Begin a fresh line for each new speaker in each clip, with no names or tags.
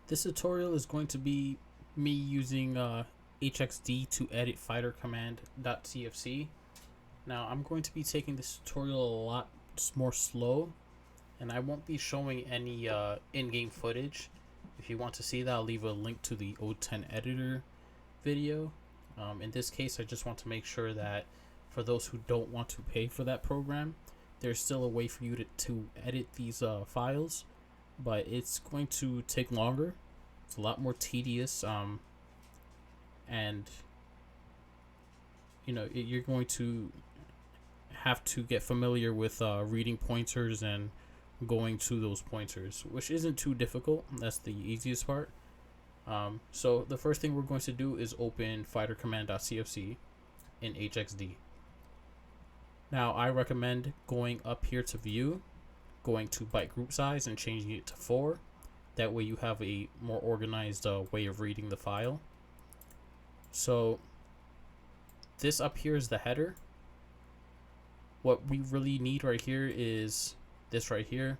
This tutorial is going to be me using HxD to edit fighter command.cfc. Now I'm going to be taking this tutorial a lot more slow, and I won't be showing any in-game footage. If you want to see that, I'll leave a link to the O10 editor video. In this case, I just want to make sure that for those who don't want to pay for that program, there's still a way for you to edit these files, but it's going to take longer. It's a lot more tedious, and you're going to have to get familiar with reading pointers and going to those pointers, which isn't too difficult. That's the easiest part. So the first thing we're going to do is open fighter command.cfc in HxD. Now I recommend going up here to view, going to byte group size and changing it to 4. That way you have a more organized way of reading the file. So this up here is the header. What we really need right here is this right here.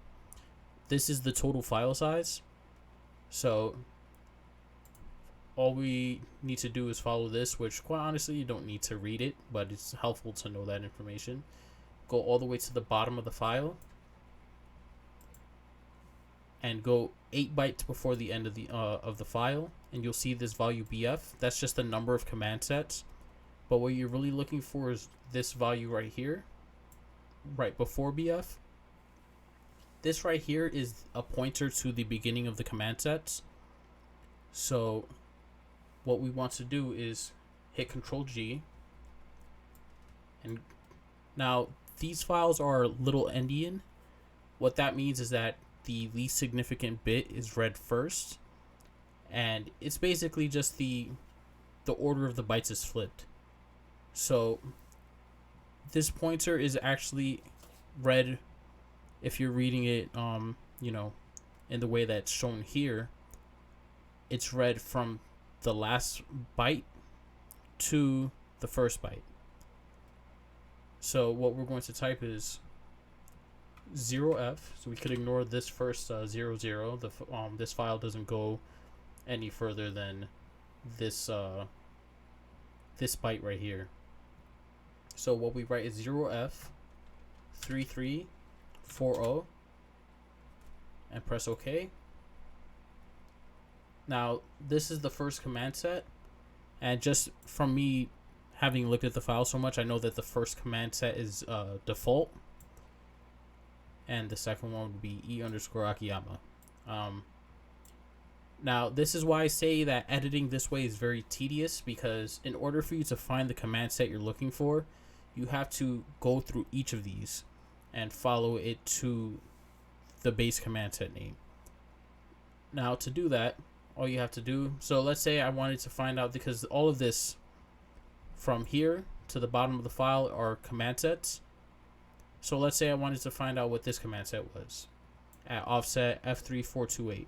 This is the total file size. So all we need to do is follow this, which quite honestly you don't need to read it, but it's helpful to know that information. Go all the way to the bottom of the file and go 8 bytes before the end of the file, and you'll see this value BF. That's just the number of command sets, but what you're really looking for is this value right here, right before BF. This right here is a pointer to the beginning of the command sets. So what we want to do is hit Control G, and now these files are little endian. What that means is that the least significant bit is read first, and it's basically just the order of the bytes is flipped. So this pointer is actually read, if you're reading it in the way that's shown here, it's read from the last byte to the first byte. So what we're going to type is 0f, so we could ignore this first 00. This file doesn't go any further than this this byte right here. So what we write is 0f 3340 and press OK. Now this is the first command set, and just from me having looked at the file so much, I know that the first command set is default, and the second one would be E_Akiyama. Now this is why I say that editing this way is very tedious, because in order for you to find the command set you're looking for, you have to go through each of these and follow it to the base command set name. Now to do that, all you have to do, so let's say I wanted to find out, because all of this from here to the bottom of the file are command sets. So let's say I wanted to find out what this command set was at offset F3428.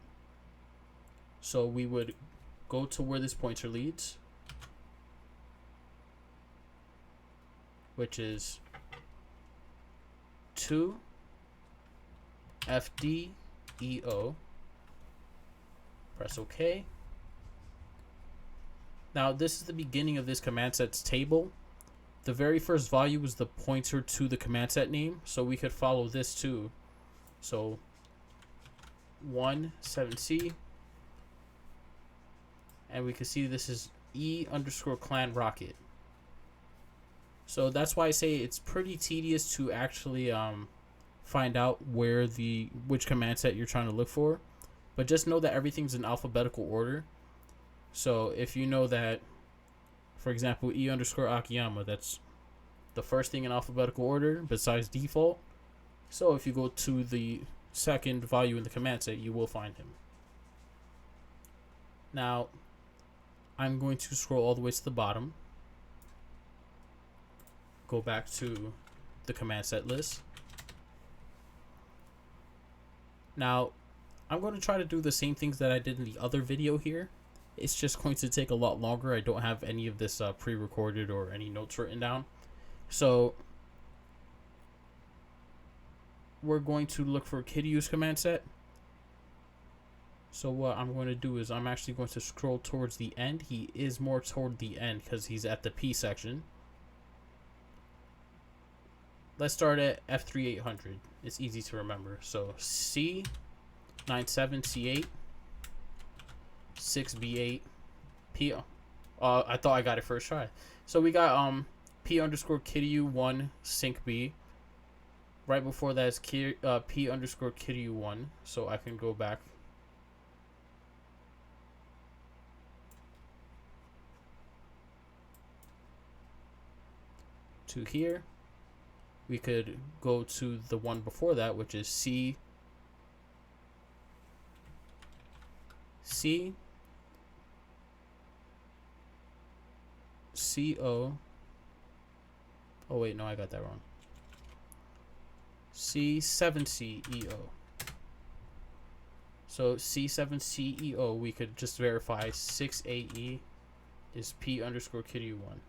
So we would go to where this pointer leads, which is 2 FDEO. Press OK. Now this is the beginning of this command sets table. The very first value is the pointer to the command set name, so we could follow this too. So 17C, and we can see this is E_clan rocket. So that's why I say it's pretty tedious to actually find out which command set you're trying to look for. But just know that everything's in alphabetical order. So if you know that, for example, E_Akiyama, that's the first thing in alphabetical order besides default. So if you go to the second value in the command set, you will find him. Now, I'm going to scroll all the way to the bottom. Go back to the command set list. Now, I'm going to try to do the same things that I did in the other video here. It's just going to take a lot longer. I don't have any of this pre-recorded or any notes written down. So we're going to look for Kiryu's command set. So what I'm going to do is I'm actually going to scroll towards the end. He is more toward the end because he's at the P section. Let's start at F3800. It's easy to remember. So C97, C8, 6B8, P. I thought I got it first try. So we got P underscore KidU1 sync B. Right before that is P underscore KidU1. So I can go back. To here. We could go to the one before that, which is C CO. Oh wait, no, I got that wrong. C7CEO. So C7CEO, we could just verify 6AE is P underscore KidU1.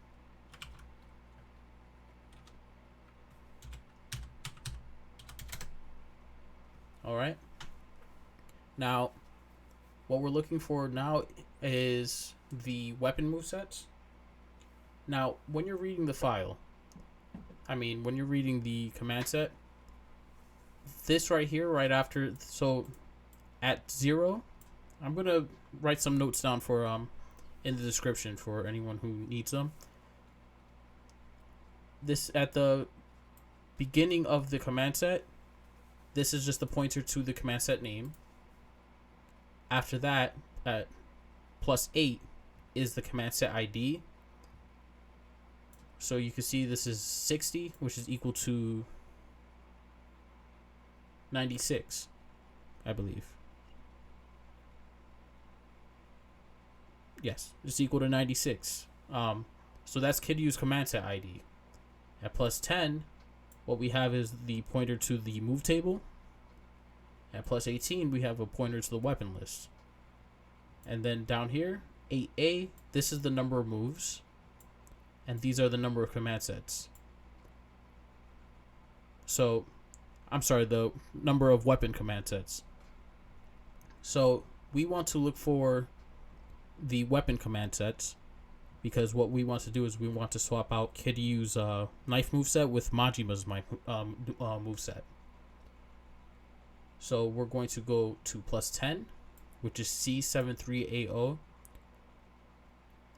Alright. Now, what we're looking for now is the weapon movesets. Now, when you're reading the file, when you're reading the command set, this right here, right after, so at 0, I'm going to write some notes down for in the description for anyone who needs them. This, at the beginning of the command set, this is just the pointer to the command set name. After that, at +8 is the command set ID. So you can see this is 60, which is equal to 96, I believe. Yes, it's equal to 96. So that's KidU's command set ID. At +10, what we have is the pointer to the move table. At +18, we have a pointer to the weapon list. And then down here, 8A, this is the number of moves. And these are the number of command sets. So, I'm sorry, the number of weapon command sets. So, we want to look for the weapon command sets, because what we want to do is we want to swap out KidU's knife moveset with Majima's moveset. So we're going to go to +10, which is C73AO,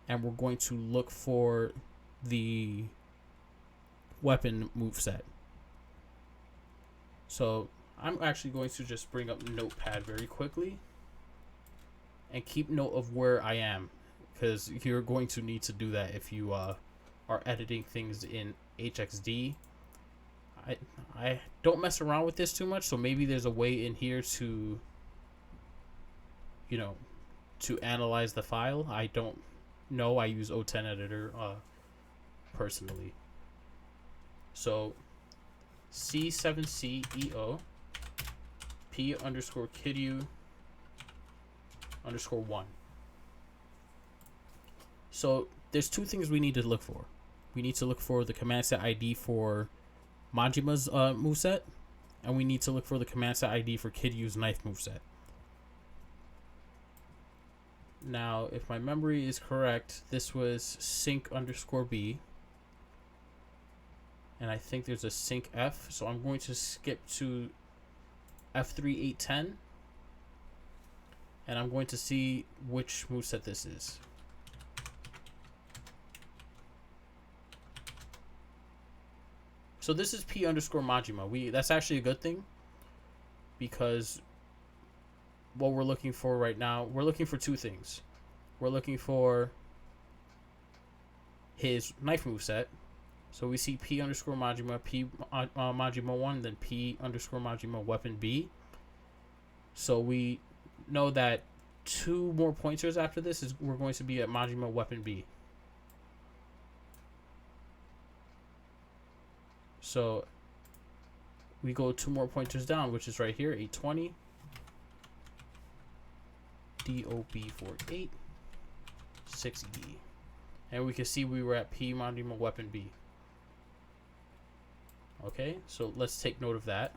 and we're going to look for the weapon moveset. So I'm actually going to just bring up Notepad very quickly and keep note of where I am, because you're going to need to do that if you are editing things in HxD. I don't mess around with this too much, so maybe there's a way in here to, to analyze the file. I don't know. I use O10 editor personally. So C7CEO P underscore KidU underscore 1. So there's two things we need to look for. We need to look for the command set ID for Majima's moveset, and we need to look for the command set ID for KidU's knife moveset. Now, if my memory is correct, this was sync underscore B, and I think there's a sync F, so I'm going to skip to F3810, and I'm going to see which moveset this is. So this is P underscore Majima. That's actually a good thing, because what we're looking for right now, we're looking for two things. We're looking for his knife moveset. So we see P underscore Majima, P Majima 1, then P underscore Majima weapon B. So we know that 2 more pointers after this we're going to be at Majima weapon B. So we go 2 more pointers down, which is right here, 820, DOB48, 6E. And we can see we were at P Majima weapon B. Okay, so let's take note of that.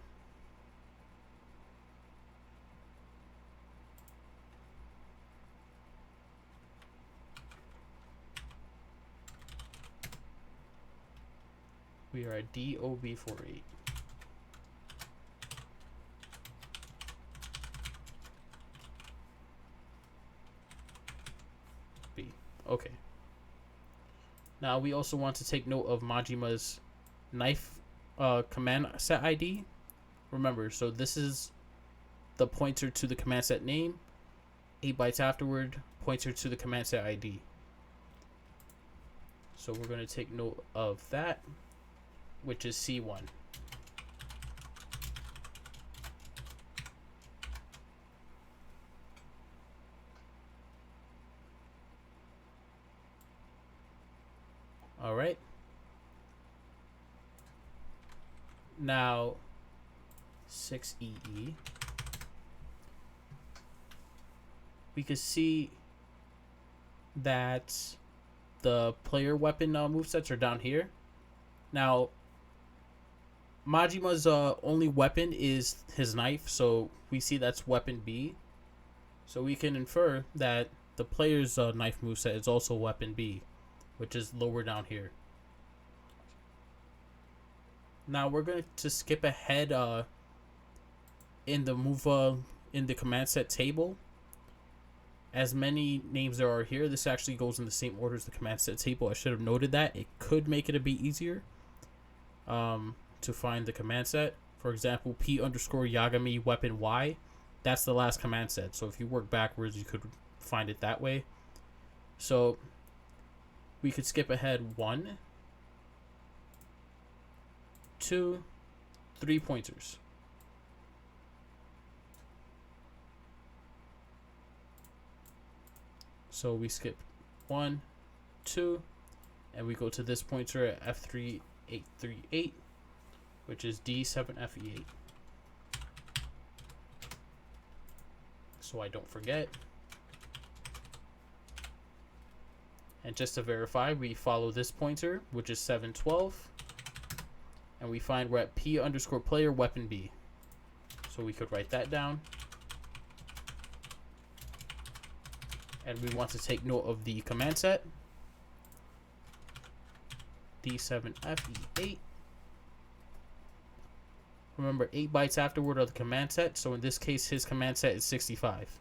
We are at DOB48. B. Okay. Now we also want to take note of Majima's knife command set ID. Remember, so this is the pointer to the command set name. 8 bytes afterward, pointer to the command set ID. So we're going to take note of that, which is C1. All right. Now 6EE. We can see that the player weapon movesets are down here. Now, Majima's only weapon is his knife, so we see that's weapon B. So we can infer that the player's knife moveset is also weapon B, which is lower down here. Now we're going to skip ahead in the command set table. As many names there are here, this actually goes in the same order as the command set table. I should have noted that. It could make it a bit easier to find the command set. For example, P_Yagami weapon Y. That's the last command set. So if you work backwards, you could find it that way. So we could skip ahead 1, 2, 3 pointers. So we skip 1, 2, and we go to this pointer at F3838, which is D7FE8. So I don't forget. And just to verify, we follow this pointer, which is 712, and we find we're at P_player weapon B. So we could write that down. And we want to take note of the command set. D7FE8. Remember, 8 bytes afterward are the command set. So in this case, his command set is 65.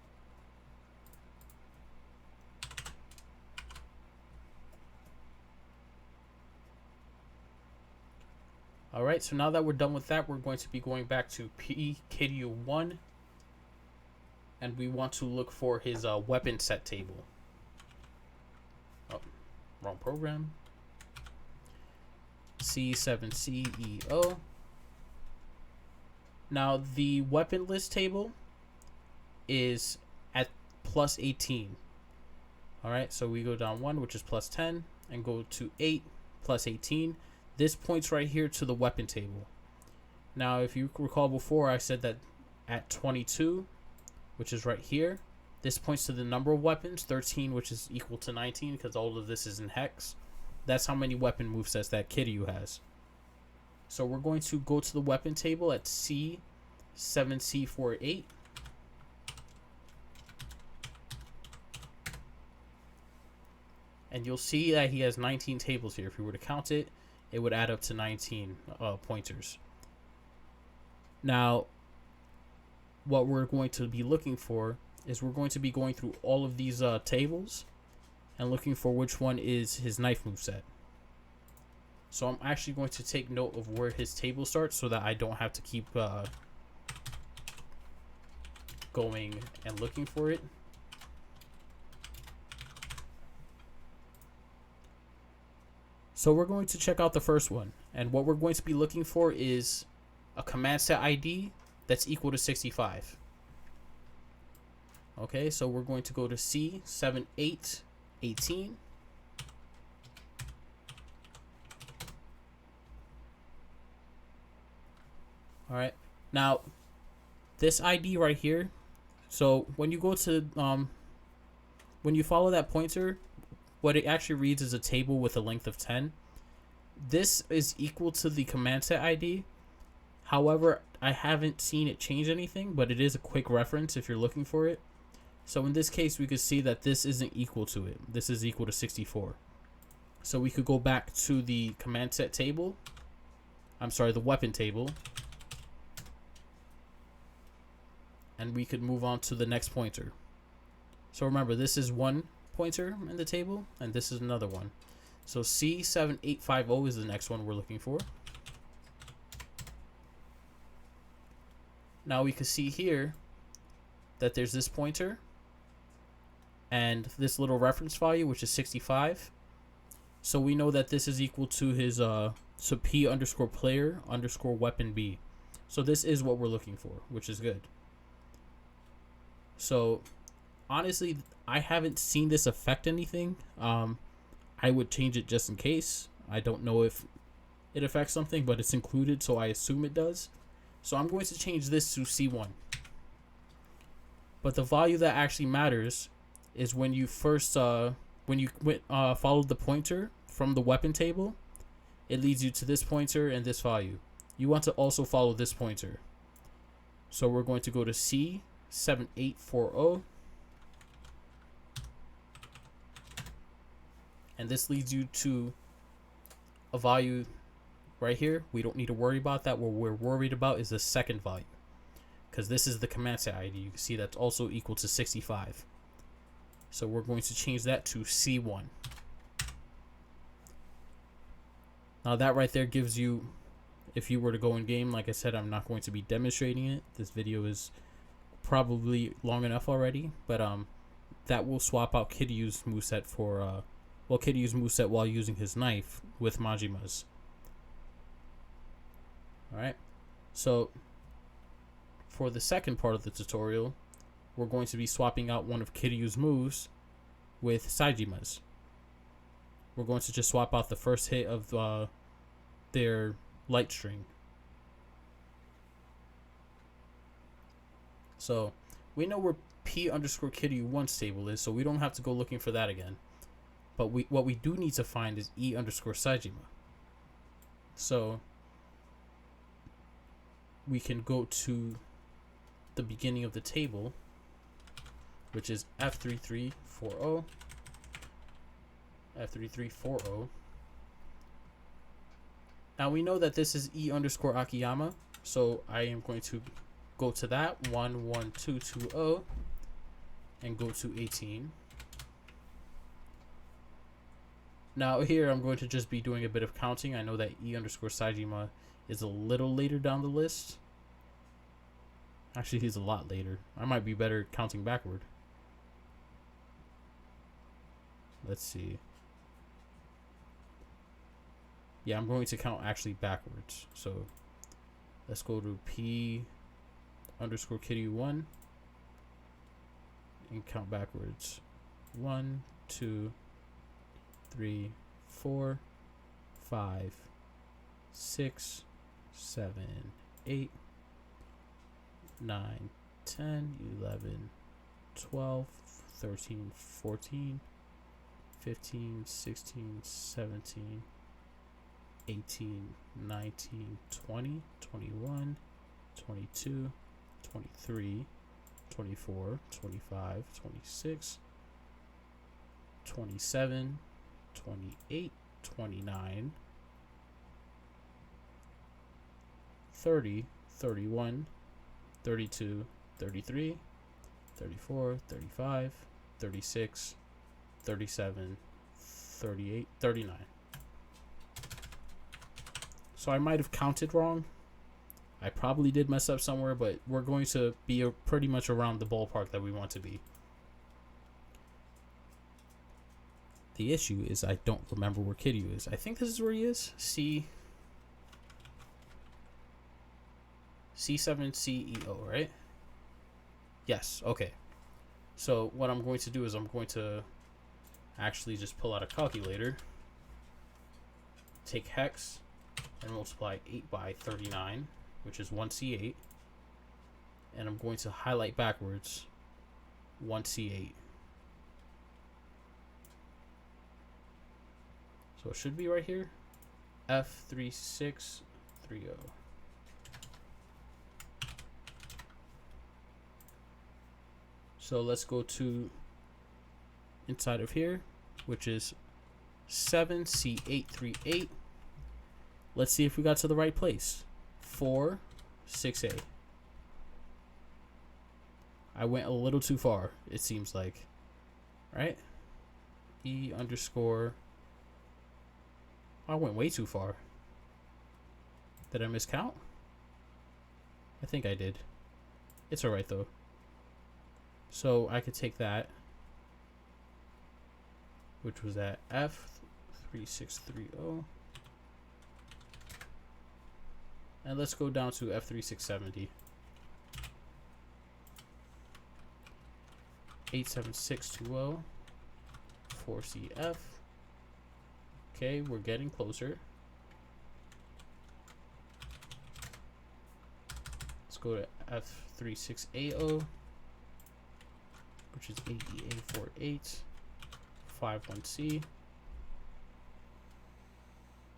Alright, so now that we're done with that, we're going to be going back to PKDU1. And we want to look for his weapon set table. Oh, wrong program. C7CEO. Now the weapon list table is at plus 18. Alright, so we go down 1, which is plus 10, and go to 8, plus 18. This points right here to the weapon table. Now, if you recall before, I said that at 22, which is right here, this points to the number of weapons, 13, which is equal to 19, because all of this is in hex. That's how many weapon movesets that Kiryu has. So we're going to go to the weapon table at C7C48. And you'll see that he has 19 tables here. If you were to count it, it would add up to 19 pointers. Now, what we're going to be looking for is we're going to be going through all of these tables and looking for which one is his knife moveset. So I'm actually going to take note of where his table starts so that I don't have to keep going and looking for it. So we're going to check out the first one, and what we're going to be looking for is a command set ID that's equal to 65. Okay, so we're going to go to C7818. All right, now this ID right here, so when you go to when you follow that pointer, what it actually reads is a table with a length of 10. This is equal to the command set ID. However, I haven't seen it change anything, but it is a quick reference if you're looking for it. So in this case, we could see that this isn't equal to it. This is equal to 64. So we could go back to the command set table the weapon table. And we could move on to the next pointer. So remember, this is one pointer in the table, and this is another one. So C7850 is the next one we're looking for. Now we can see here that there's this pointer and this little reference value, which is 65. So we know that this is equal to his so P underscore player underscore weapon B. So this is what we're looking for, which is good. So honestly, I haven't seen this affect anything. I would change it just in case. I don't know if it affects something, but it's included, so I assume it does. So I'm going to change this to C1. But the value that actually matters is when you first followed the pointer from the weapon table, it leads you to this pointer and this value. You want to also follow this pointer. So we're going to go to C7840. And this leads you to a value right here. We don't need to worry about that. What we're worried about is the second value, because this is the command set ID. You can see that's also equal to 65. So we're going to change that to C1. Now that right there gives you, if you were to go in game, like I said, I'm not going to be demonstrating it. This video is probably long enough already, but that will swap out Kiryu's moveset for Kiryu's moveset while using his knife with Majima's. Alright, so for the second part of the tutorial, we're going to be swapping out one of Kiryu's moves with Saijima's. We're going to just swap out the first hit of their light string. So we know where P underscore Kiryu 1 stable is, so we don't have to go looking for that again. But what we do need to find is E underscore Saijima. So we can go to the beginning of the table, which is F3340. F3340. Now we know that this is E underscore Akiyama, so I am going to go to that 11220 and go to 18. Now here I'm going to just be doing a bit of counting. I know that E underscore Saijima is a little later down the list. Actually, he's a lot later. I might be better counting backward. Let's see. Yeah, I'm going to count actually backwards. So let's go to P underscore Kiryu 1 and count backwards. 1, 2, 3, 4, 5, 6, 7, 8, 9, 10, 11, 12, 13, 14, 15, 16, 17, 18, 19, 20, 21, 22, 23, 24, 25, 26, 27, 28, 29, 30, 31, 32, 33, 34, 35, 36, 37, 38, 39. So I might have counted wrong. I probably did mess up somewhere, but we're going to be pretty much around the ballpark that we want to be. The issue is I don't remember where Kiryu is. I think this is where he is. C7CEO, right? Yes, okay. So what I'm going to do is I'm going to actually just pull out a calculator, take hex, and multiply 8 by 39, which is 1C8. And I'm going to highlight backwards 1C8. So it should be right here. F3630. So let's go to inside of here, which is 7C838. Let's see if we got to the right place. 4, 6A. I went a little too far, it seems like. Right? E underscore. I went way too far. Did I miscount? I think I did. It's alright though. So I could take that, which was at F3630. And let's go down to F3670. 87620. 4CF. Okay, we're getting closer. Let's go to F3680, which is AEA48. 51C.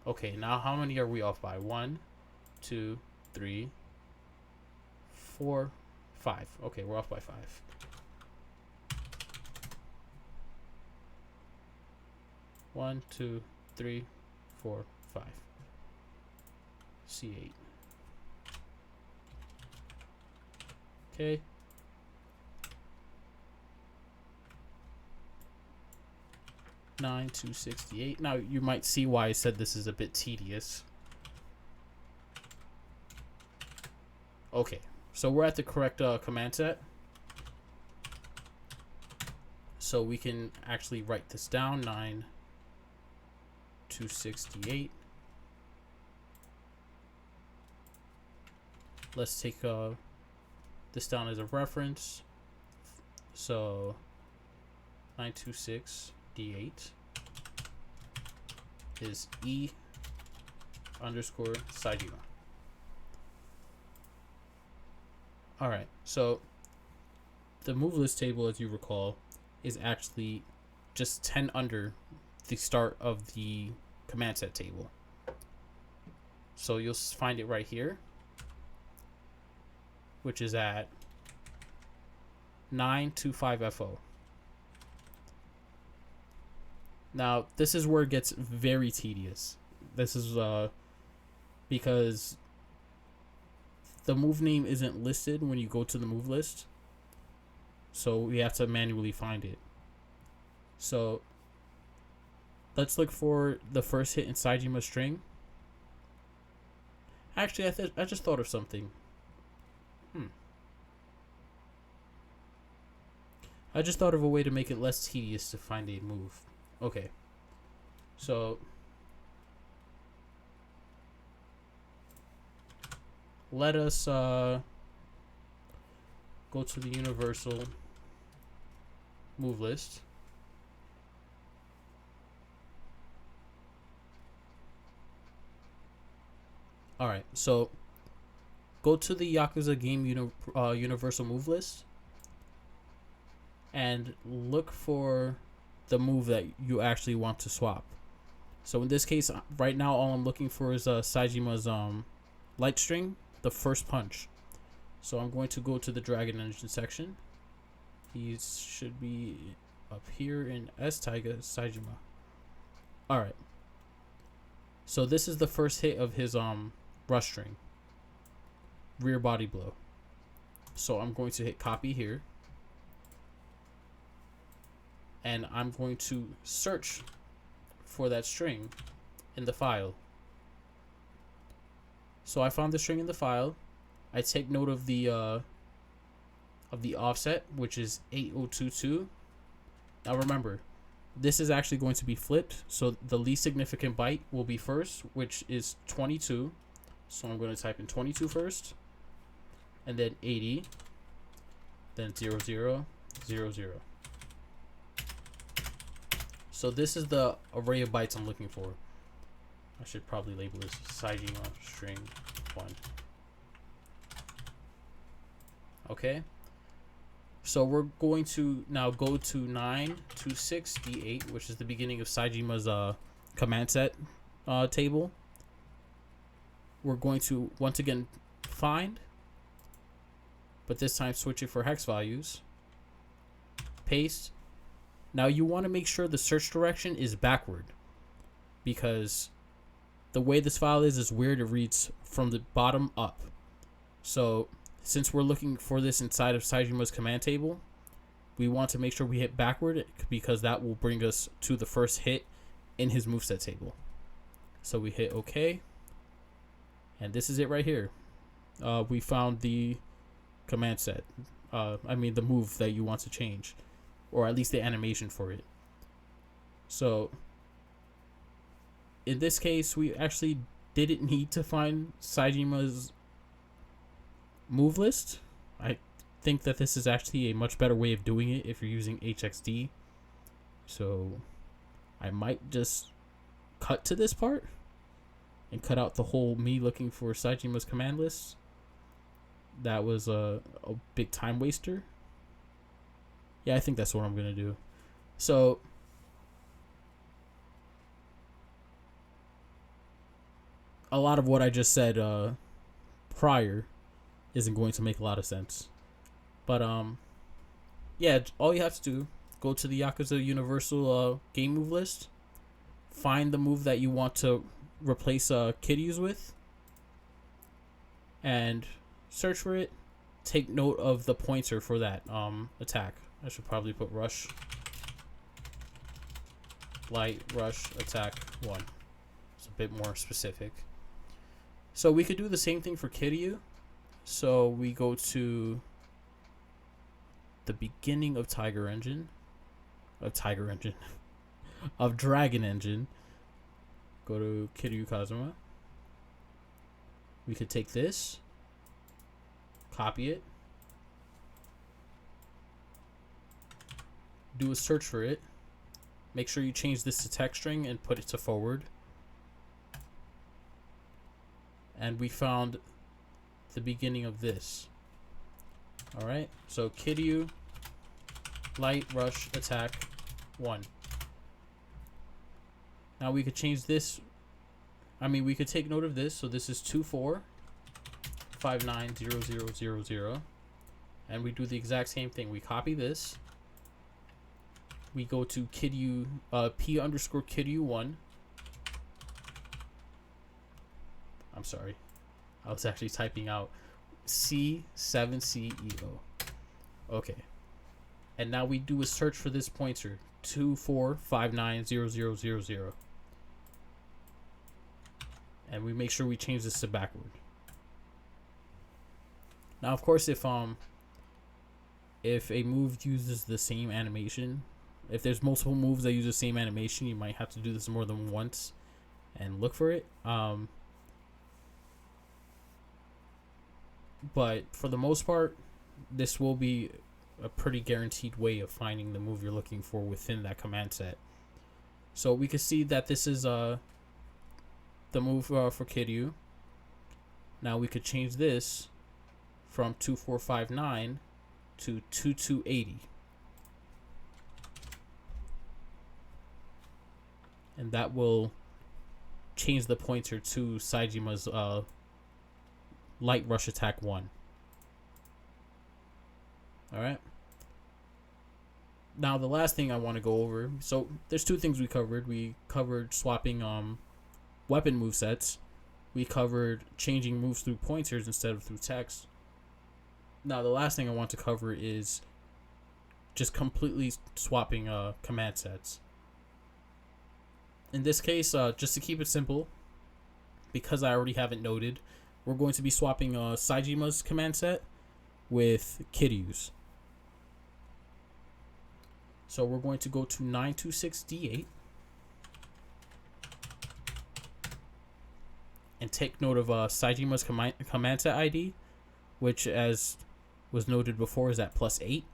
Okay, now how many are we off by? 1, 2, 3, 4, 5. Okay, we're off by 5. One, 2, 3, 4, 5. C8. Okay. Nine to 68. Now you might see why I said this is a bit tedious. Okay, so we're at the correct command set. So we can actually write this down. 9 to 68. Let's take this down as a reference. So 926 D8 is E underscore Saijima. Alright, so the move list table, as you recall, is actually just 10 under the start of the command set table. So you'll find it right here, which is at 925FO. Now, this is where it gets very tedious. This is because the move name isn't listed when you go to the move list. So we have to manually find it. So let's look for the first hit in Saijima string. Actually, I just thought of something. I just thought of a way to make it less tedious to find a move. Okay. So let us go to the universal move list. Alright, so go to the Yakuza game universal move list and look for the move that you actually want to swap. So in this case, right now, all I'm looking for is Saijima's light string, the first punch. So I'm going to go to the Dragon Engine section. He should be up here in S Taiga Saijima. Alright. So this is the first hit of his rush string. Rear body blow. So I'm going to hit copy here. And I'm going to search for that string in the file. So I found the string in the file. I take note of the offset, which is 8022. Now remember, this is actually going to be flipped. So the least significant byte will be first, which is 22. So I'm going to type in 22 first, and then 80, then 0000. So this is the array of bytes I'm looking for. I should probably label this Saijima string 1. Okay. So we're going to now go to 926 D8, which is the beginning of Saijima's command set table. We're going to once again find, but this time switch it for hex values. Paste. Now you want to make sure the search direction is backward, because the way this file is weird. It reads from the bottom up. So since we're looking for this inside of Saijima's command table, we want to make sure we hit backward because that will bring us to the first hit in his moveset table. So we hit OK. And this is it right here. We found the command set. The move that you want to change. Or at least the animation for it. So in this case, we actually didn't need to find Saijima's move list. I think that this is actually a much better way of doing it if you're using HxD. So I might just cut to this part and cut out the whole me looking for Saijima's command list. That was a big time waster. Yeah, I think that's what I'm gonna do. So a lot of what I just said prior isn't going to make a lot of sense. But yeah, all you have to do, go to the Yakuza Universal game move list, find the move that you want to replace Kiryu's with, and search for it. Take note of the pointer for that attack. I should probably put rush, light, rush, attack 1. It's a bit more specific. So we could do the same thing for Kiryu. So we go to the beginning of Dragon Engine. Go to Kiryu Kazuma. We could take this, copy it, do a search for it, make sure you change this to text string and put it to forward. And we found the beginning of this. Alright, so Kiryu, light, rush, attack 1. Now we could change this. We could take note of this. So this is 24590000. And we do the exact same thing. We copy this. We go to Kiryu, P_Kiryu1. I'm sorry. I was actually typing out C7CEO. Okay. And now we do a search for this pointer. 24590000. And we make sure we change this to backward. Now, of course, if a move uses the same animation, if there's multiple moves that use the same animation, you might have to do this more than once and look for it. But for the most part, this will be a pretty guaranteed way of finding the move you're looking for within that command set. So we can see that this is the move for Kiryu. Now we could change this from 2459 to 2280. And that will change the pointer to Saijima's light rush attack 1. Alright. Now the last thing I want to go over. So there's two things we covered. We covered swapping weapon movesets. We covered changing moves through pointers instead of through text. Now the last thing I want to cover is just completely swapping command sets. In this case, just to keep it simple, because I already have it noted, we're going to be swapping Saijima's command set with Kiryu's. So we're going to go to 926D8 and take note of Saijima's command set ID, which, as was noted before, is at +8.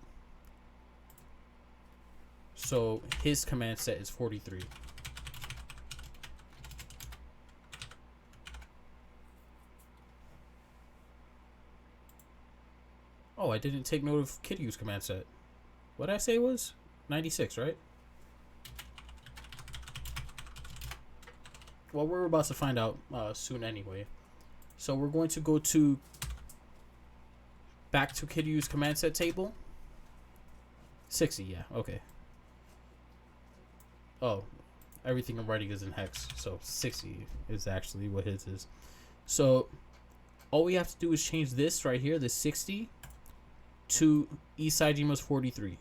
So his command set is 43. Oh, I didn't take note of Kiryu's command set. What did I say it was? 96, right? Well, we're about to find out soon anyway. So we're going to go back to Kiryu's command set table. 60, yeah, okay. Oh, everything I'm writing is in hex, so 60 is actually what his is. So all we have to do is change this right here, this 60, to Sajima's 43.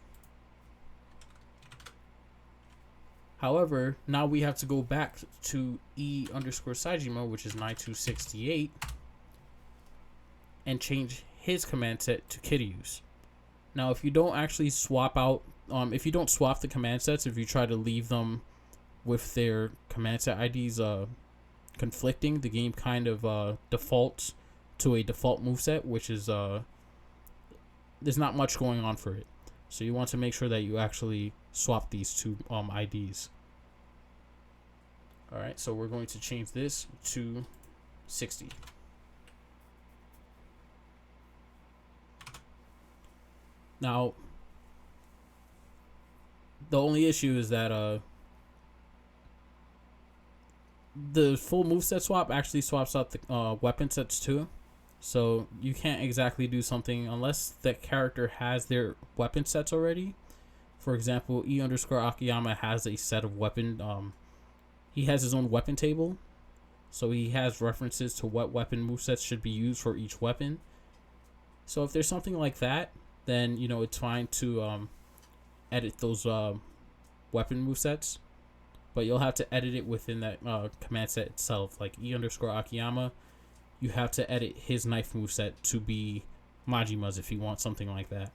However, now we have to go back to E_Sajima, which is 9268, and change his command set to Kiryu's. Now, if you don't actually swap out, if you don't swap the command sets, if you try to leave them with their command set IDs conflicting, the game kind of defaults to a default moveset, which is there's not much going on for it. So you want to make sure that you actually swap these two IDs. Alright, so we're going to change this to 60. Now, the only issue is that the full moveset swap actually swaps out the weapon sets too. So you can't exactly do something unless that character has their weapon sets already. For example, E_Akiyama has a set of weapon. He has his own weapon table, so he has references to what weapon movesets should be used for each weapon. So if there's something like that, then you know it's fine to edit those weapon movesets, but you'll have to edit it within that command set itself. Like E_Akiyama, you have to edit his knife moveset to be Majima's if you want something like that.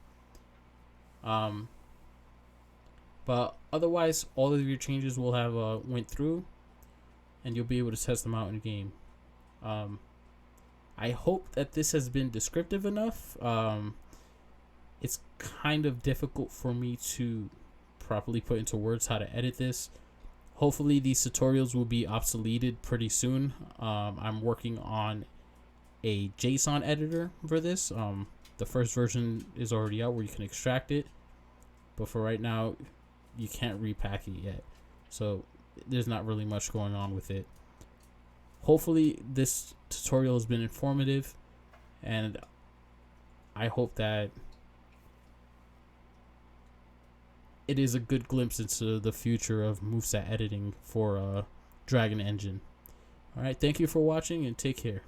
But otherwise, all of your changes will have went through, and you'll be able to test them out in game. I hope that this has been descriptive enough. It's kind of difficult for me to properly put into words how to edit this. Hopefully these tutorials will be obsoleted pretty soon. I'm working on a JSON editor for this. The first version is already out where you can extract it, but for right now you can't repack it yet, so there's not really much going on with it. Hopefully this tutorial has been informative, and I hope that it is a good glimpse into the future of moveset editing for Dragon Engine. Alright, thank you for watching and take care.